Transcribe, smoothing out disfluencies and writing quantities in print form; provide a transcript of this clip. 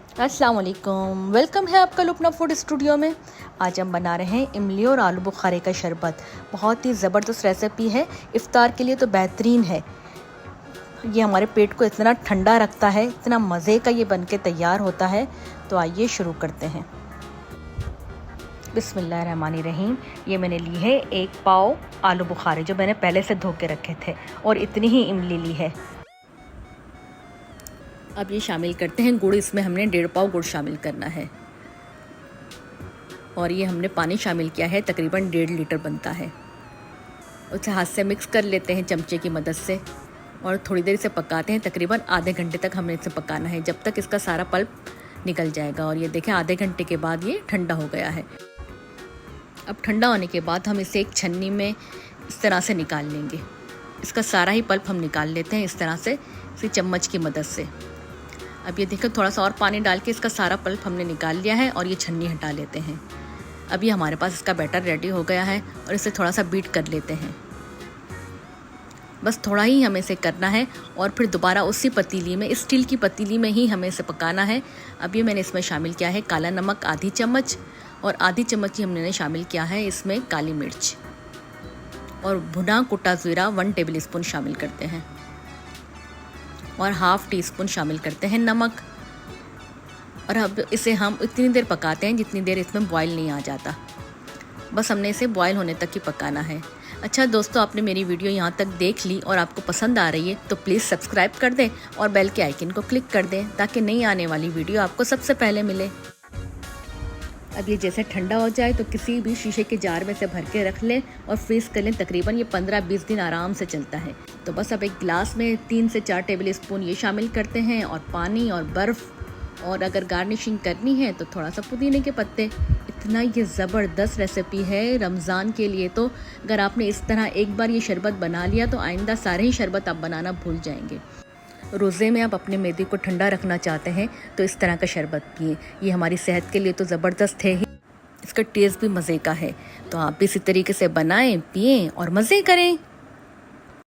अस्सलाम वालेकुम, वेलकम है आपका लुपना फूड स्टूडियो में। आज हम बना रहे हैं इमली और आलू बुखारे का शरबत। बहुत ही ज़बरदस्त रेसिपी है, इफ़्तार के लिए तो बेहतरीन है। ये हमारे पेट को इतना ठंडा रखता है, इतना मज़े का ये बनके तैयार होता है। तो आइए शुरू करते हैं। बिस्मिल्लाहिर्रहमानिर्रहीम। ये मैंने ली है 1 पाव आलू बुखारे, जो मैंने पहले से धो के रखे थे, और इतनी ही इमली ली है। अब ये शामिल करते हैं गुड़। इसमें हमने 1.5 पाव गुड़ शामिल करना है, और ये हमने पानी शामिल किया है, तकरीबन 1.5 लीटर बनता है। उसे हाथ से मिक्स कर लेते हैं चमचे की मदद से, और थोड़ी देर इसे पकाते हैं। तकरीबन आधे घंटे तक हमें इसे पकाना है, जब तक इसका सारा पल्प निकल जाएगा। और ये देखें, आधे घंटे के बाद ये ठंडा हो गया है। अब ठंडा होने के बाद हम इसे एक छन्नी में इस तरह से निकाल लेंगे। इसका सारा ही पल्प हम निकाल लेते हैं इस तरह से, इसी चम्मच की मदद से। अब ये देखो, थोड़ा सा और पानी डाल के इसका सारा पल्प हमने निकाल लिया है, और ये छन्नी हटा लेते हैं। अब ये हमारे पास इसका बैटर रेडी हो गया है, और इसे थोड़ा सा बीट कर लेते हैं। बस थोड़ा ही हमें इसे करना है, और फिर दोबारा उसी पतीली में, स्टील की पतीली में ही हमें इसे पकाना है। अब ये मैंने इसमें शामिल किया है काला नमक आधी चम्मच, और आधी चम्मच ही हमने शामिल किया है इसमें काली मिर्च, और भुना कुटा ज़ीरा 1 टेबल स्पून शामिल करते हैं, और हाफ़ टी स्पून शामिल करते हैं नमक। और अब इसे हम इतनी देर पकाते हैं जितनी देर इसमें बॉयल नहीं आ जाता। बस हमने इसे बॉयल होने तक ही पकाना है। अच्छा दोस्तों, आपने मेरी वीडियो यहाँ तक देख ली और आपको पसंद आ रही है तो प्लीज़ सब्सक्राइब कर दें और बेल के आइकन को क्लिक कर दें, ताकि नई आने वाली वीडियो आपको सबसे पहले मिले। अब ये जैसे ठंडा हो जाए तो किसी भी शीशे के जार में से भर के रख लें और फ्रीज़ कर लें। तकरीबन ये 15-20 दिन आराम से चलता है। तो बस अब एक गिलास में 3 से 4 टेबल स्पून ये शामिल करते हैं, और पानी और बर्फ़, और अगर गार्निशिंग करनी है तो थोड़ा सा पुदीने के पत्ते। इतना ये ज़बरदस्त रेसिपी है रमज़ान के लिए। तो अगर आपने इस तरह एक बार ये शरबत बना लिया तो आइंदा सारे ही शरबत आप बनाना भूल जाएंगे। रोज़े में आप अपने मैदे को ठंडा रखना चाहते हैं तो इस तरह का शरबत पिए। ये हमारी सेहत के लिए तो ज़बरदस्त है ही, इसका टेस्ट भी मज़े का है। तो आप भी इसी तरीके से बनाएं, पिएं और मज़े करें।